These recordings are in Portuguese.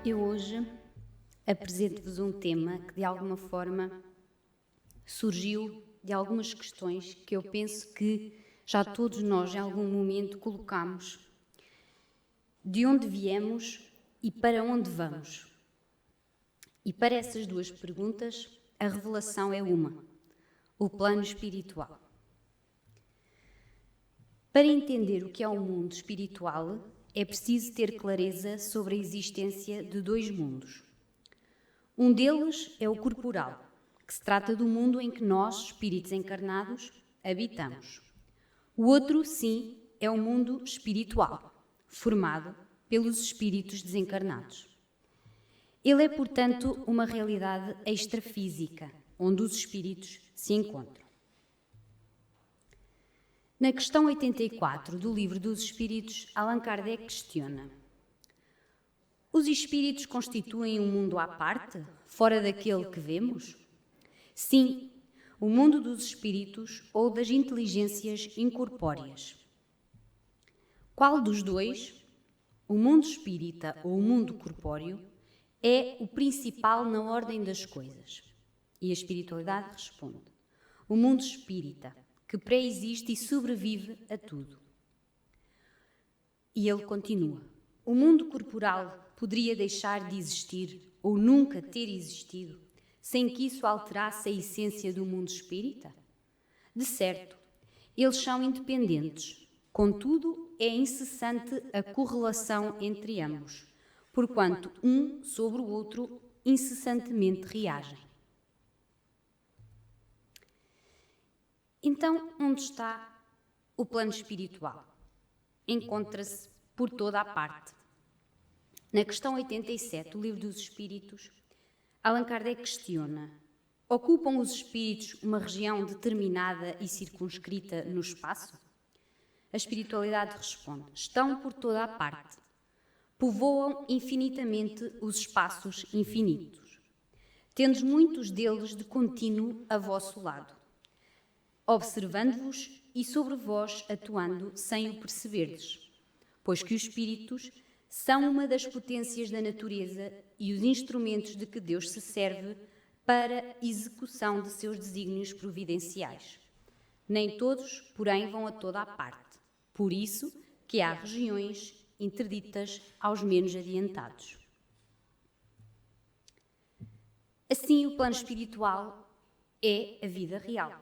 Eu hoje apresento-vos um tema que de alguma forma surgiu de algumas questões que eu penso que já todos nós em algum momento colocamos. De onde viemos e para onde vamos? E para essas duas perguntas, a revelação é uma: o plano espiritual. Para entender o que é o mundo espiritual, é preciso ter clareza sobre a existência de dois mundos. Um deles é o corporal, que se trata do mundo em que nós, espíritos encarnados, habitamos. O outro, sim, é o mundo espiritual, formado pelos espíritos desencarnados. Ele é, portanto, uma realidade extrafísica, onde os espíritos se encontram. Na questão 84 do Livro dos Espíritos, Allan Kardec questiona: os espíritos constituem um mundo à parte, fora daquele que vemos? Sim, o mundo dos espíritos ou das inteligências incorpóreas. Qual dos dois, o mundo espírita ou o mundo corpóreo, é o principal na ordem das coisas? E a espiritualidade responde: o mundo espírita, que pré-existe e sobrevive a tudo. E ele continua: o mundo corporal poderia deixar de existir ou nunca ter existido sem que isso alterasse a essência do mundo espírita? De certo, eles são independentes, contudo é incessante a correlação entre ambos, porquanto um sobre o outro incessantemente reagem. Então, onde está o plano espiritual? Encontra-se por toda a parte. Na questão 87 do Livro dos Espíritos, Allan Kardec questiona: ocupam os espíritos uma região determinada e circunscrita no espaço? A espiritualidade responde: estão por toda a parte. Povoam infinitamente os espaços infinitos. Tendes muitos deles de contínuo a vosso lado, observando-vos e sobre vós atuando sem o perceberdes, pois que os espíritos são uma das potências da natureza e os instrumentos de que Deus se serve para execução de seus desígnios providenciais. Nem todos, porém, vão a toda a parte. Por isso que há regiões interditas aos menos adiantados. Assim, o plano espiritual é a vida real.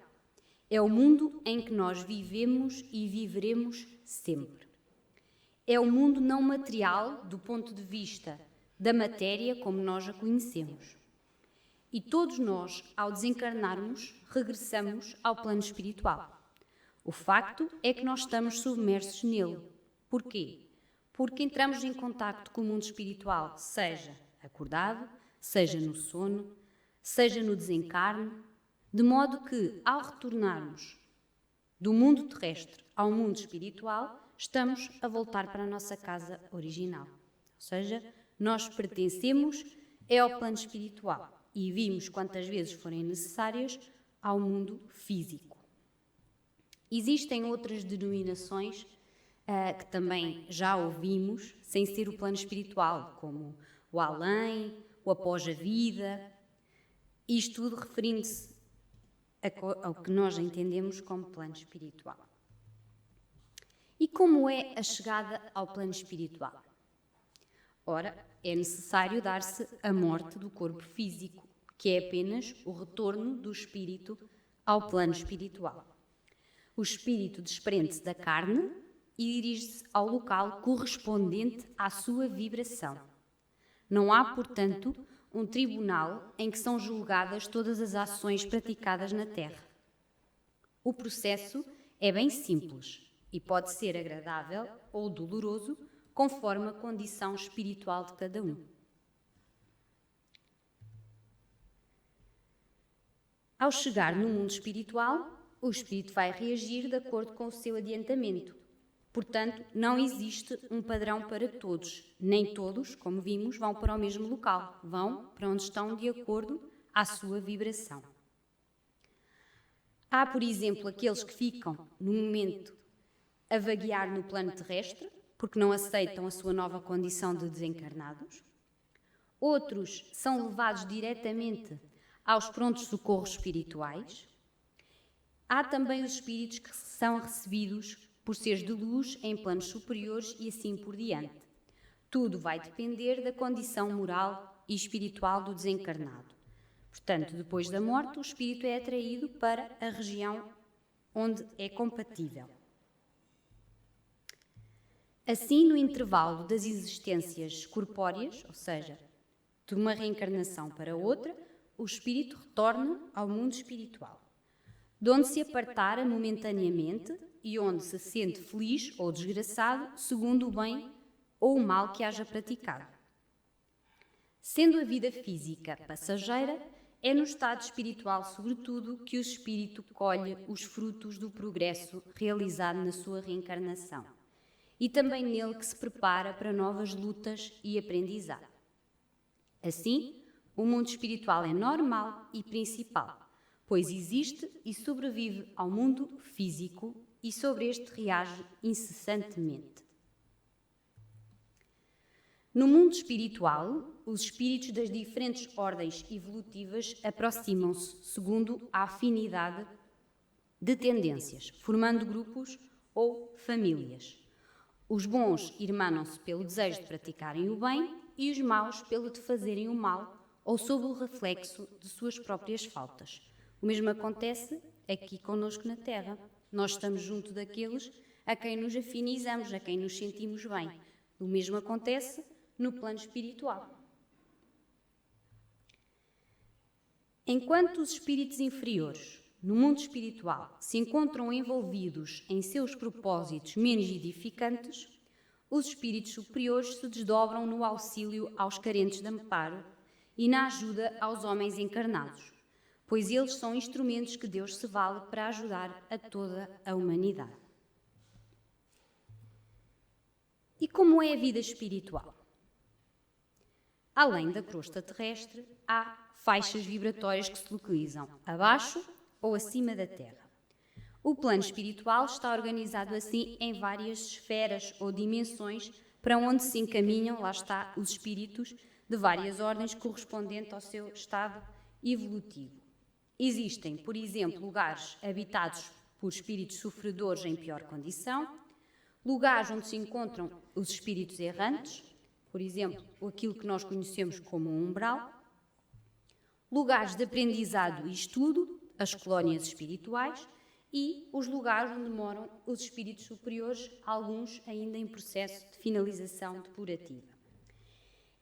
É o mundo em que nós vivemos e viveremos sempre. É o mundo não material do ponto de vista da matéria como nós a conhecemos. E todos nós, ao desencarnarmos, regressamos ao plano espiritual. O facto é que nós estamos submersos nele. Porquê? Porque entramos em contacto com o mundo espiritual, seja acordado, seja no sono, seja no desencarne, de modo que, ao retornarmos do mundo terrestre ao mundo espiritual, estamos a voltar para a nossa casa original. Ou seja, nós pertencemos ao plano espiritual e vimos quantas vezes forem necessárias ao mundo físico. Existem outras denominações que também já ouvimos, sem ser o plano espiritual, como o além, o após a vida, isto tudo referindo-se ao que nós entendemos como plano espiritual. E como é a chegada ao plano espiritual? Ora, é necessário dar-se a morte do corpo físico, que é apenas o retorno do espírito ao plano espiritual. O espírito desprende-se da carne e dirige-se ao local correspondente à sua vibração. Não há, portanto, um tribunal em que são julgadas todas as ações praticadas na Terra. O processo é bem simples e pode ser agradável ou doloroso, conforme a condição espiritual de cada um. Ao chegar no mundo espiritual, o espírito vai reagir de acordo com o seu adiantamento. Portanto, não existe um padrão para todos. Nem todos, como vimos, vão para o mesmo local. Vão para onde estão de acordo à sua vibração. Há, por exemplo, aqueles que ficam, no momento, a vaguear no plano terrestre, porque não aceitam a sua nova condição de desencarnados. outros são levados diretamente aos prontos socorros espirituais. Há também os espíritos que são recebidos por seres de luz em planos superiores e assim por diante. Tudo vai depender da condição moral e espiritual do desencarnado. Portanto, depois da morte, o espírito é atraído para a região onde é compatível. Assim, no intervalo das existências corpóreas, ou seja, de uma reencarnação para outra, o espírito retorna ao mundo espiritual, de onde se apartara momentaneamente e onde se sente feliz ou desgraçado, segundo o bem ou o mal que haja praticado. Sendo a vida física passageira, é no estado espiritual, sobretudo, que o espírito colhe os frutos do progresso realizado na sua reencarnação, e também nele que se prepara para novas lutas e aprendizado. Assim, o mundo espiritual é normal e principal, pois existe e sobrevive ao mundo físico e sobre este reage incessantemente. No mundo espiritual, os espíritos das diferentes ordens evolutivas aproximam-se segundo a afinidade de tendências, formando grupos ou famílias. Os bons irmanam-se pelo desejo de praticarem o bem e os maus pelo de fazerem o mal ou sob o reflexo de suas próprias faltas. O mesmo acontece aqui conosco na Terra. Nós estamos junto daqueles a quem nos afinizamos, a quem nos sentimos bem. O mesmo acontece no plano espiritual. Enquanto os espíritos inferiores, no mundo espiritual, se encontram envolvidos em seus propósitos menos edificantes, os espíritos superiores se desdobram no auxílio aos carentes de amparo e na ajuda aos homens encarnados, pois eles são instrumentos que Deus se vale para ajudar a toda a humanidade. E como é a vida espiritual? Além da crosta terrestre, há faixas vibratórias que se localizam abaixo ou acima da Terra. O plano espiritual está organizado assim em várias esferas ou dimensões para onde se encaminham, lá está, os espíritos de várias ordens correspondente ao seu estado evolutivo. Existem, por exemplo, lugares habitados por espíritos sofredores em pior condição, lugares onde se encontram os espíritos errantes, por exemplo, aquilo que nós conhecemos como um umbral, lugares de aprendizado e estudo, as colónias espirituais, e os lugares onde moram os espíritos superiores, alguns ainda em processo de finalização depurativa.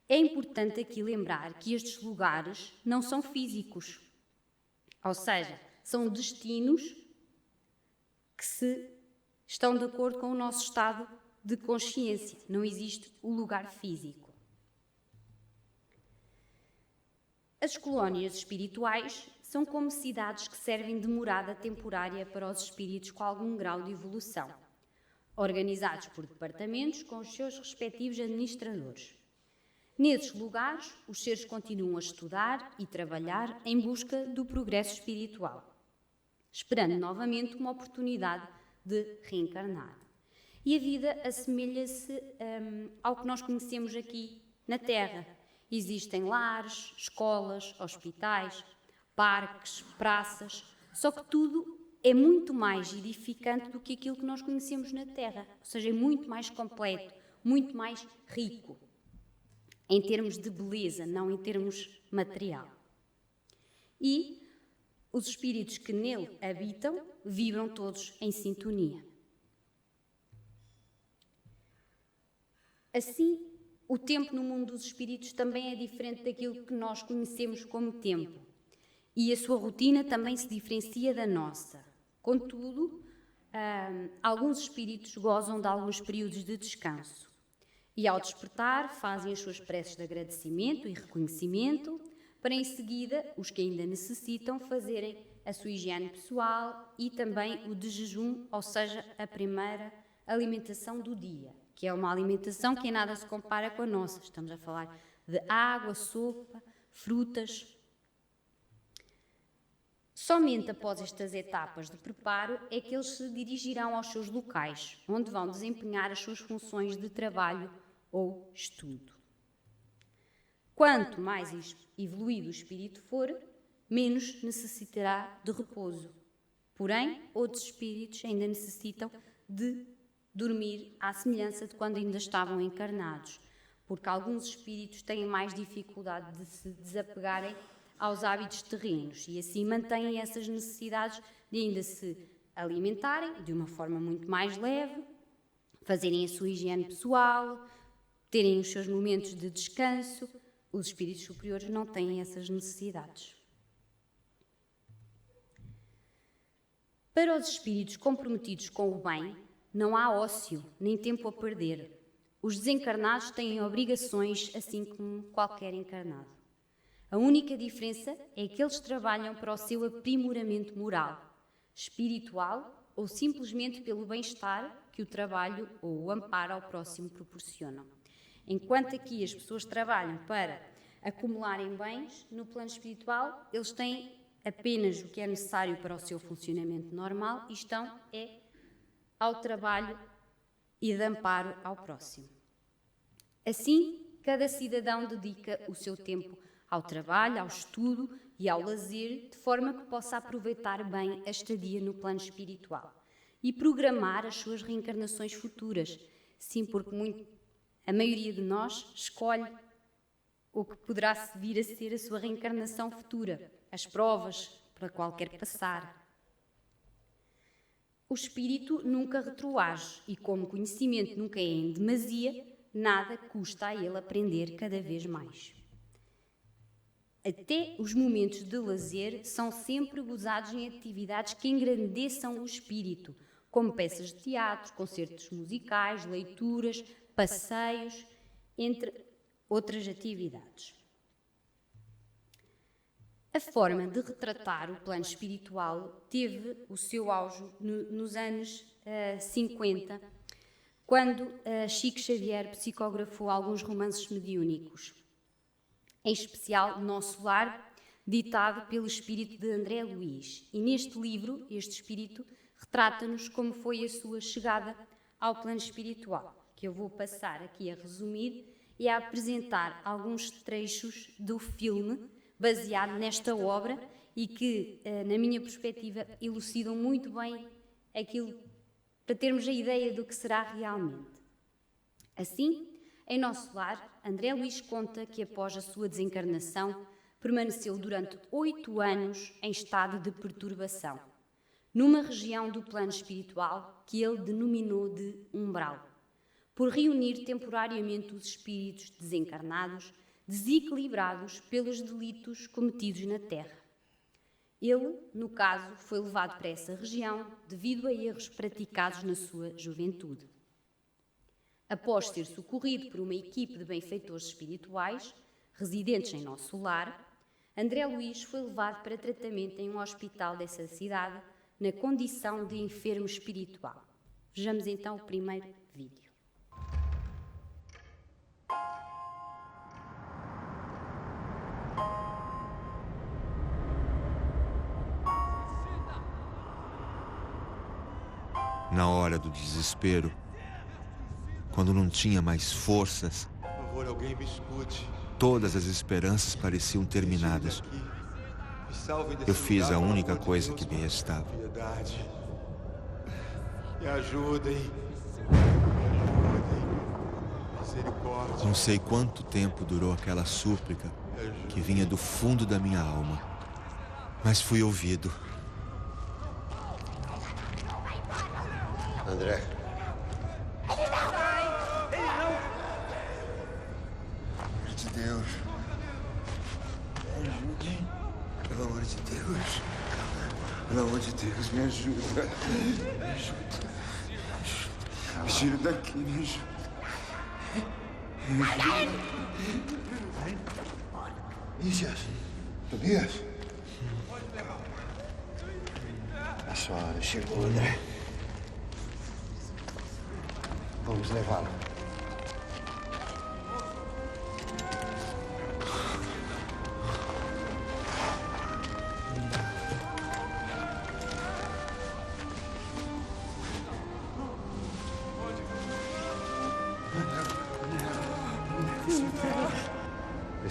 É importante aqui lembrar que estes lugares não são físicos, ou seja, são destinos que estão de acordo com o nosso estado de consciência. Não existe o lugar físico. As colónias espirituais são como cidades que servem de morada temporária para os espíritos com algum grau de evolução, organizados por departamentos com os seus respectivos administradores. Nesses lugares, os seres continuam a estudar e trabalhar em busca do progresso espiritual, esperando novamente uma oportunidade de reencarnar. E a vida assemelha-se ao que nós conhecemos aqui na Terra. Existem lares, escolas, hospitais, parques, praças, só que tudo é muito mais edificante do que aquilo que nós conhecemos na Terra, ou seja, é muito mais completo, muito mais rico, em termos de beleza, não em termos material. E os espíritos que nele habitam vibram todos em sintonia. Assim, o tempo no mundo dos espíritos também é diferente daquilo que nós conhecemos como tempo. E a sua rotina também se diferencia da nossa. Contudo, alguns espíritos gozam de alguns períodos de descanso. E ao despertar, fazem as suas preces de agradecimento e reconhecimento, para em seguida, os que ainda necessitam, fazerem a sua higiene pessoal e também o de jejum, ou seja, a primeira alimentação do dia, que é uma alimentação que em nada se compara com a nossa. Estamos a falar de água, sopa, frutas. Somente após estas etapas de preparo é que eles se dirigirão aos seus locais, onde vão desempenhar as suas funções de trabalho ou estudo. Quanto mais evoluído o espírito for, menos necessitará de repouso. Porém, outros espíritos ainda necessitam de dormir à semelhança de quando ainda estavam encarnados, porque alguns espíritos têm mais dificuldade de se desapegarem aos hábitos terrenos e assim mantêm essas necessidades de ainda se alimentarem de uma forma muito mais leve, fazerem a sua higiene pessoal, terem os seus momentos de descanso. Os espíritos superiores não têm essas necessidades. Para os espíritos comprometidos com o bem, não há ócio, nem tempo a perder. Os desencarnados têm obrigações, assim como qualquer encarnado. A única diferença é que eles trabalham para o seu aprimoramento moral, espiritual ou simplesmente pelo bem-estar que o trabalho ou o amparo ao próximo proporcionam. Enquanto aqui as pessoas trabalham para acumularem bens, no plano espiritual eles têm apenas o que é necessário para o seu funcionamento normal e estão ao trabalho e de amparo ao próximo. Assim, cada cidadão dedica o seu tempo ao trabalho, ao estudo e ao lazer, de forma que possa aproveitar bem a estadia no plano espiritual e programar as suas reencarnações futuras. Sim, porque a maioria de nós escolhe o que poderá vir a ser a sua reencarnação futura, as provas para qual quer passar. O espírito nunca retroage e, como o conhecimento nunca é em demasia, nada custa a ele aprender cada vez mais. Até os momentos de lazer são sempre gozados em atividades que engrandeçam o espírito, como peças de teatro, concertos musicais, leituras, passeios, entre outras atividades. A forma de retratar o plano espiritual teve o seu auge nos anos 50, quando Chico Xavier psicografou alguns romances mediúnicos, em especial Nosso Lar, ditado pelo espírito de André Luiz. E neste livro, este espírito retrata-nos como foi a sua chegada ao plano espiritual, que eu vou passar aqui a resumir e a apresentar alguns trechos do filme baseado nesta obra e que, na minha perspectiva, elucidam muito bem aquilo para termos a ideia do que será realmente. Assim, em Nosso Lar, André Luiz conta que após a sua desencarnação permaneceu durante 8 anos em estado de perturbação, numa região do plano espiritual que ele denominou de umbral, por reunir temporariamente os espíritos desencarnados, desequilibrados pelos delitos cometidos na Terra. Ele, no caso, foi levado para essa região devido a erros praticados na sua juventude. Após ser socorrido por uma equipe de benfeitores espirituais, residentes em Nosso Lar, André Luiz foi levado para tratamento em um hospital dessa cidade, na condição de enfermo espiritual. Vejamos então o primeiro vídeo. Na hora do desespero, quando não tinha mais forças, Por favor, alguém me escute. todas as esperanças pareciam terminadas. Me salvem desse Eu fiz lugar, a pelo única amor de coisa Deus, que me restava. Piedade. Me ajudem. Misericórdia. Não sei quanto tempo durou aquela súplica que vinha do fundo da minha alma, mas fui ouvido. André. Pelo amor de Deus. Me ajudem. Pelo amor de Deus. Pelo amor de Deus, me ajuda. Me ajuda. Me tira daqui, me ajuda. Me ajuda. Lígias. Tobias. A sua hora chegou, André. Vamos levá-lo.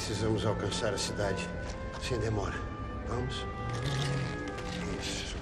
Precisamos alcançar a cidade sem demora. Vamos? Isso.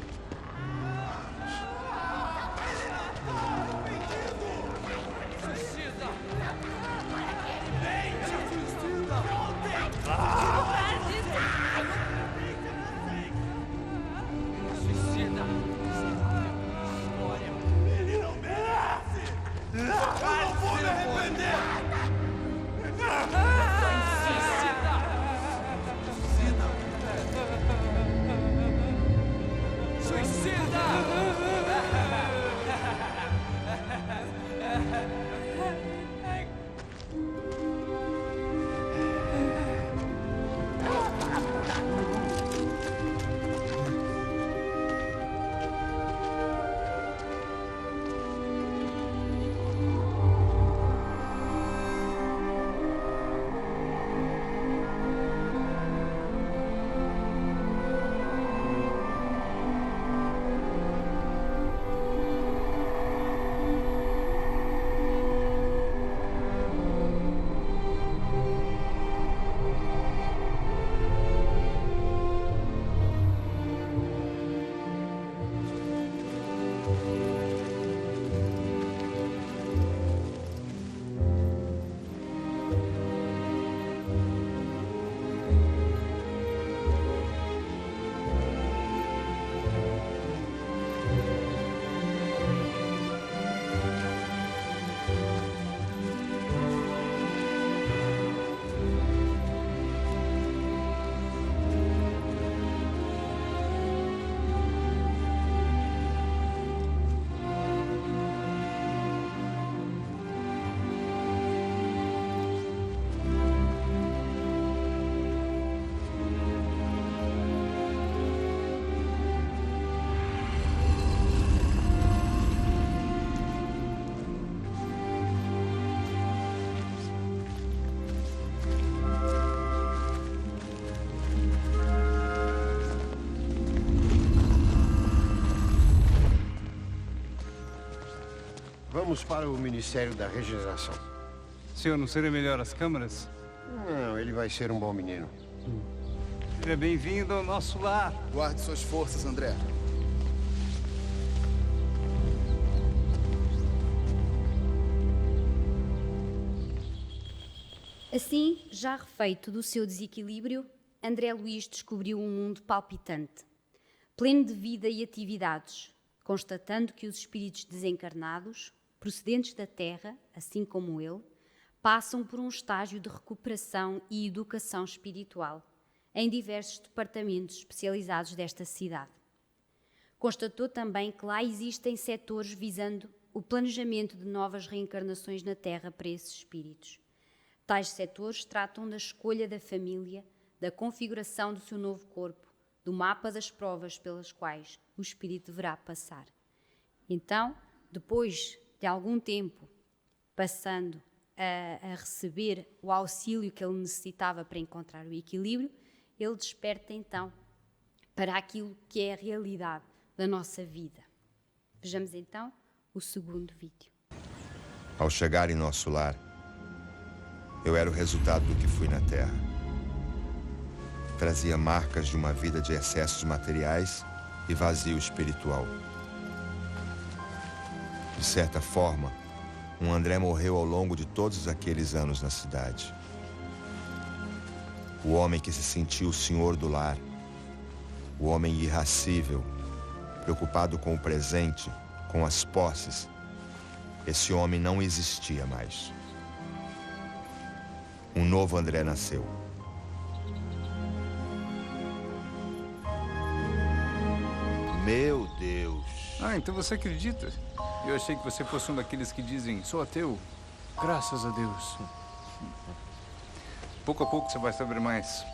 Vamos para o Ministério da Regeneração. Senhor, não seria melhor as câmaras? Não, ele vai ser um bom menino. Seja bem-vindo ao nosso lar. Guarde suas forças, André. Assim, já refeito do seu desequilíbrio, André Luís descobriu um mundo palpitante, pleno de vida e atividades, constatando que os espíritos desencarnados, procedentes da Terra, assim como ele, passam por um estágio de recuperação e educação espiritual em diversos departamentos especializados desta cidade. Constatou também que lá existem setores visando o planejamento de novas reencarnações na Terra para esses espíritos. Tais setores tratam da escolha da família, da configuração do seu novo corpo, do mapa das provas pelas quais o espírito deverá passar. Então, depois de algum tempo passando a receber o auxílio que ele necessitava para encontrar o equilíbrio, ele desperta então para aquilo que é a realidade da nossa vida. Vejamos então o segundo vídeo. Ao chegar em nosso lar, eu era o resultado do que fui na Terra. Trazia marcas de uma vida de excessos materiais e vazio espiritual. De certa forma, um André morreu ao longo de todos aqueles anos na cidade. O homem que se sentiu o senhor do lar, o homem irracível, preocupado com o presente, com as posses, esse homem não existia mais. Um novo André nasceu. Meu Deus. Ah, então você acredita? Eu achei que você fosse um daqueles que dizem, sou ateu. Graças a Deus. Pouco a pouco você vai saber mais.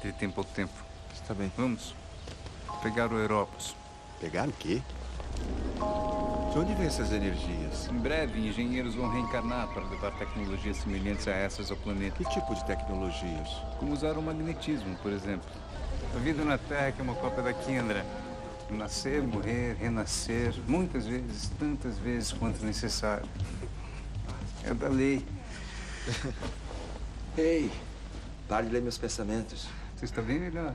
Ele tem pouco tempo. Está bem. Vamos pegar o Europos. Pegar o quê? De onde vêm essas energias? Em breve, engenheiros vão reencarnar para levar tecnologias semelhantes a essas ao planeta. Que tipo de tecnologias? Como usar o magnetismo, por exemplo. A vida na Terra é que é uma cópia daqui, André. Nascer, morrer, renascer, muitas vezes, tantas vezes quanto necessário. É da lei. Ei, Pare de ler meus pensamentos. Você está bem melhor.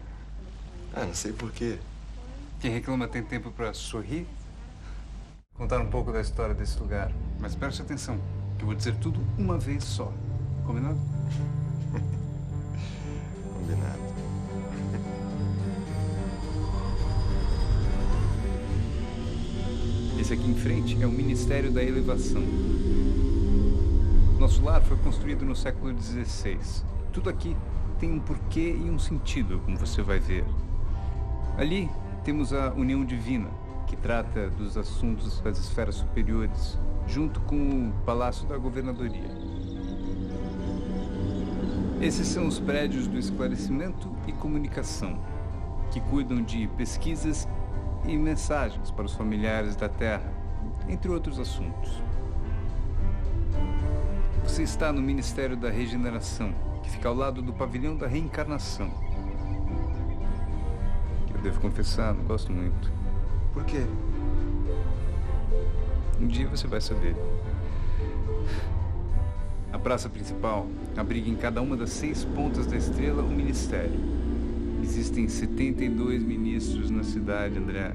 Ah, não sei por quê. Quem reclama tem tempo para sorrir? Contar um pouco da história desse lugar. Mas preste atenção, que eu vou dizer tudo uma vez só. Combinado? Combinado. Esse aqui em frente é o Ministério da Elevação. Nosso lar foi construído no século XVI. Tudo aqui tem um porquê e um sentido, como você vai ver. Ali temos a União Divina, que trata dos assuntos das esferas superiores, junto com o Palácio da Governadoria. Esses são os prédios do esclarecimento e comunicação, que cuidam de pesquisas e mensagens para os familiares da Terra, entre outros assuntos. Você está no Ministério da Regeneração, que fica ao lado do Pavilhão da Reencarnação. Eu devo confessar, não gosto muito. Por quê? Um dia você vai saber. A praça principal abriga em cada uma das 6 pontas da estrela um ministério. Existem 72 ministros na cidade, André.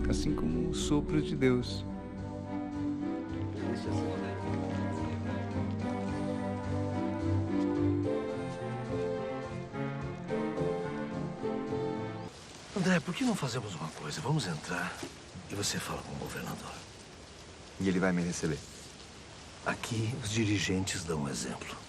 Assim como o sopro de Deus. André, por que não fazemos uma coisa? Vamos entrar e você fala com o governador. E ele vai me receber. Aqui, os dirigentes dão um exemplo.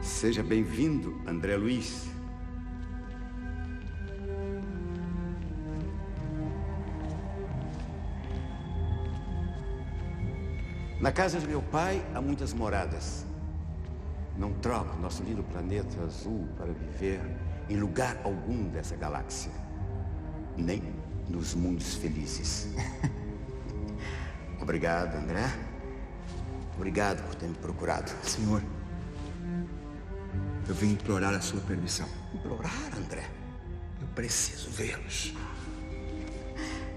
Seja bem-vindo, André Luiz. Na casa de meu pai há muitas moradas. Não troco nosso lindo planeta azul para viver em lugar algum dessa galáxia. Nem nos mundos felizes. Obrigado, André. Obrigado por ter me procurado. Senhor, eu vim implorar a sua permissão. Implorar, André? Eu preciso vê-los.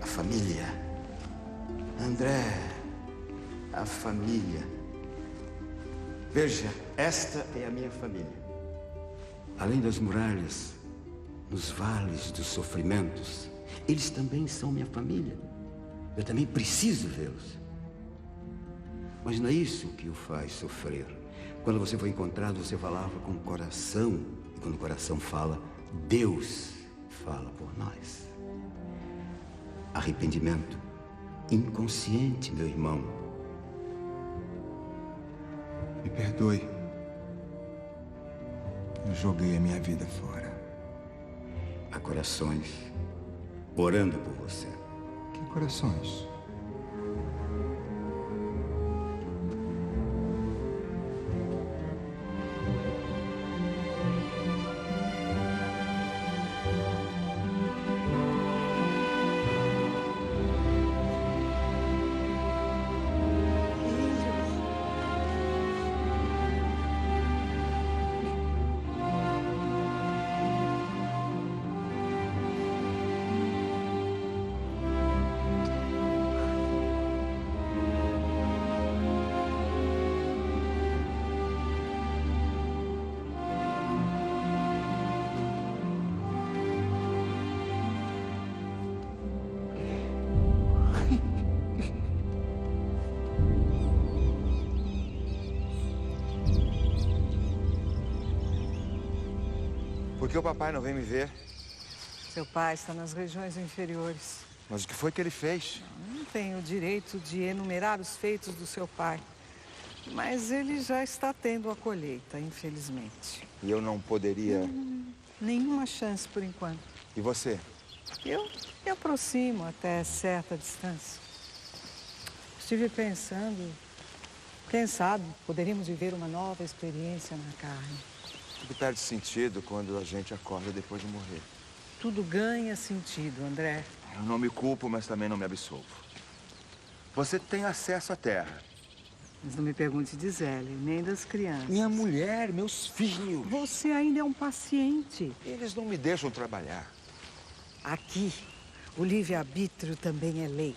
A família. André, a família. Veja, esta é a minha família. Além das muralhas, nos vales dos sofrimentos, eles também são minha família. Eu também preciso vê-los. Mas não é isso que o faz sofrer. Quando você foi encontrado, você falava com o coração. E quando o coração fala, Deus fala por nós. Arrependimento inconsciente, meu irmão. Me perdoe. Eu joguei a minha vida fora. Há corações orando por você. Que corações? Por que o papai não vem me ver? Seu pai está nas regiões inferiores. Mas o que foi que ele fez? Não tenho o direito de enumerar os feitos do seu pai. Mas ele já está tendo a colheita, infelizmente. E eu não poderia... Nenhuma chance por enquanto. E você? Eu me aproximo até certa distância. Estive pensando, quem sabe poderíamos viver uma nova experiência na carne. Tudo perde sentido quando a gente acorda depois de morrer. tudo ganha sentido, André. Eu não me culpo, mas também não me absolvo. Você tem acesso à terra. Mas não me pergunte de Zélia, nem das crianças. Minha mulher, meus filhos. Você ainda é um paciente. Eles não me deixam trabalhar. Aqui, o livre-arbítrio também é lei.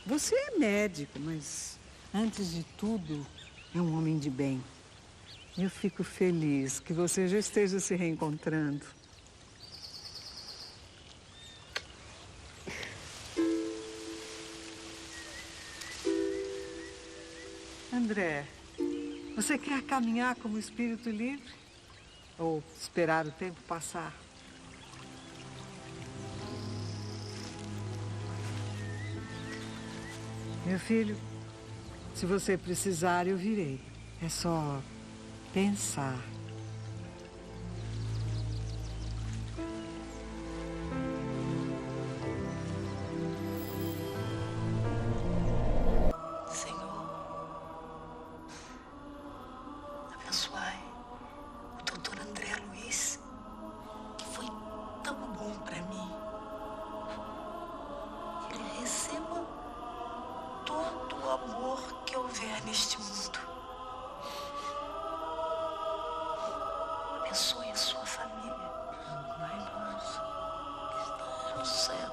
Você é médico, mas, antes de tudo, é um homem de bem. Eu fico feliz que você já esteja se reencontrando. André, você quer caminhar como espírito livre? Ou esperar o tempo passar? Meu filho, se você precisar, eu virei. É só pensar. Senhor, abençoai o doutor André Luiz, que foi tão bom para mim. Que ele receba todo o amor que houver neste mundo. Abençoe a sua família. Pai nosso, que está no céu,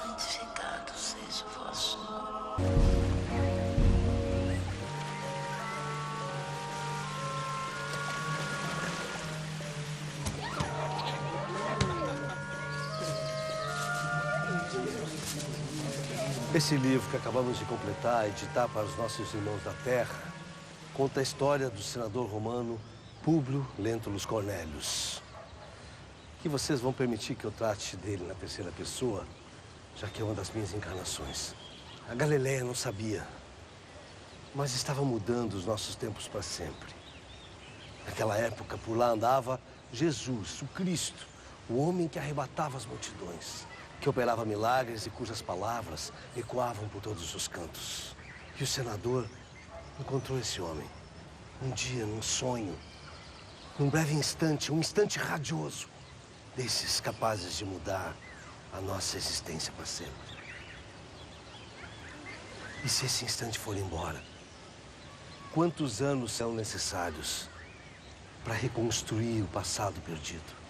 santificado seja o vosso nome. Esse livro que acabamos de completar e editar para os nossos irmãos da Terra conta a história do senador romano Públio Lentulus Cornelius. Que vocês vão permitir que eu trate dele na terceira pessoa, já que é uma das minhas encarnações. A Galileia não sabia, mas estava mudando os nossos tempos para sempre. Naquela época, por lá andava Jesus, o Cristo, o homem que arrebatava as multidões, que operava milagres e cujas palavras ecoavam por todos os cantos. E o senador encontrou esse homem, um dia, num sonho, num breve instante, um instante radioso, desses capazes de mudar a nossa existência para sempre. E se esse instante for embora, quantos anos são necessários para reconstruir o passado perdido?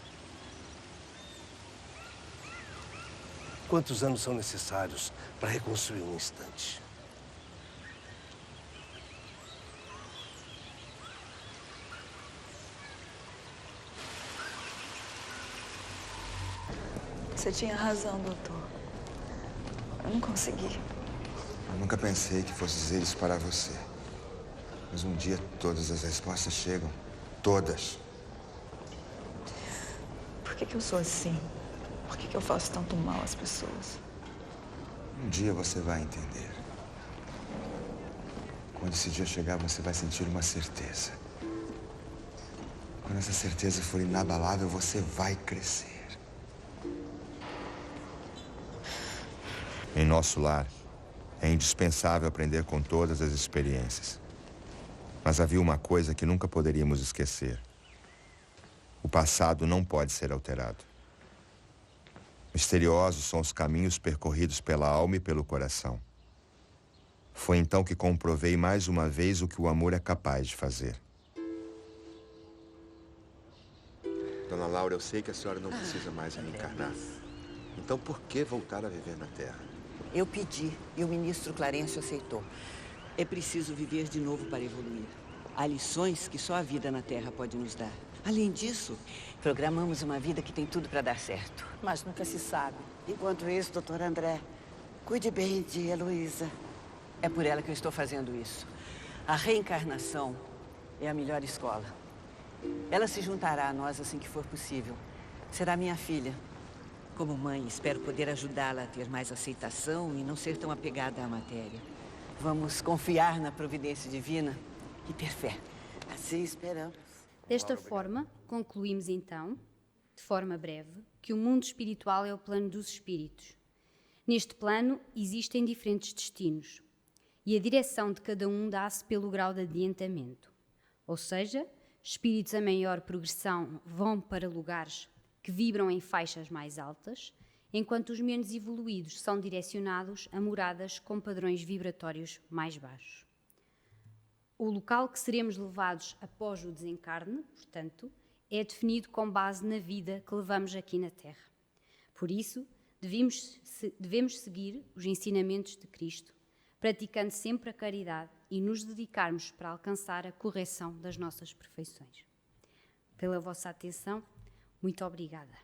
Quantos anos são necessários para reconstruir um instante? Você tinha razão, doutor. Eu não consegui. Eu nunca pensei que fosse dizer isso para você. Mas um dia todas as respostas chegam. Todas. Por que eu sou assim? Por que eu faço tanto mal às pessoas? Um dia você vai entender. Quando esse dia chegar, você vai sentir uma certeza. Quando essa certeza for inabalável, você vai crescer. Em nosso lar, é indispensável aprender com todas as experiências. Mas havia uma coisa que nunca poderíamos esquecer. O passado não pode ser alterado. Misteriosos são os caminhos percorridos pela alma e pelo coração. Foi então que comprovei mais uma vez o que o amor é capaz de fazer. Dona Laura, eu sei que a senhora não precisa mais reencarnar. Então por que voltar a viver na Terra? Eu pedi e o ministro Clarencio aceitou. É preciso viver de novo para evoluir. Há lições que só a vida na Terra pode nos dar. Além disso, programamos uma vida que tem tudo para dar certo. Mas nunca se sabe. Enquanto isso, doutor André, cuide bem de Heloísa. É por ela que eu estou fazendo isso. A reencarnação é a melhor escola. Ela se juntará a nós assim que for possível. Será minha filha. Como mãe, espero poder ajudá-la a ter mais aceitação e não ser tão apegada à matéria. Vamos confiar na providência divina e ter fé. Assim esperamos. Desta forma, concluímos então, de forma breve, que o mundo espiritual é o plano dos espíritos. Neste plano existem diferentes destinos e a direção de cada um dá-se pelo grau de adiantamento. Ou seja, espíritos a maior progressão vão para lugares que vibram em faixas mais altas, enquanto os menos evoluídos são direcionados a moradas com padrões vibratórios mais baixos. O local que seremos levados após o desencarne, portanto, é definido com base na vida que levamos aqui na Terra. Por isso, devemos seguir os ensinamentos de Cristo, praticando sempre a caridade e nos dedicarmos para alcançar a correção das nossas perfeições. Pela vossa atenção, muito obrigada.